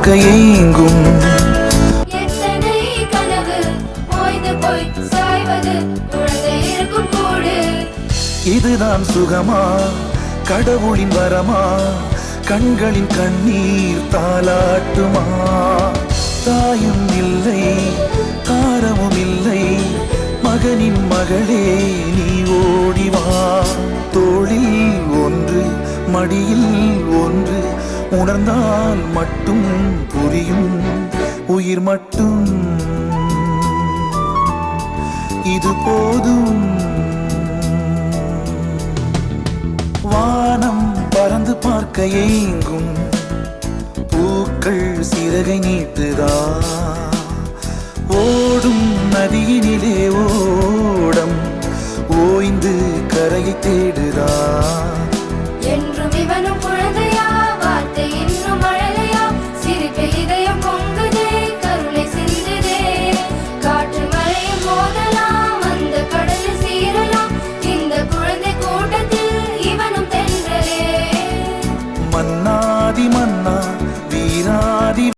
பார்க்க ஏங்கும். இதுதான் சுகமா, கடவுளின் வரமா, கண்களின் கண்ணீர் தாலாட்டுமா? தாயும் இல்லை, தாரமும் இல்லை, மகனின் மகளே நீ ஓடிவா. தோளில் ஒன்று, மடியில் ஒன்று, உணர்ந்தால் மட்டும் புரியும் உயிர் மட்டும். இது போதும். வானம் பறந்து பார்க்க ஏங்கும், பூக்கள் சிறகை நீட்டுதா? ஓடும் நதியினிலே ஓடம் ஓய்ந்து கரையை தேடுதா?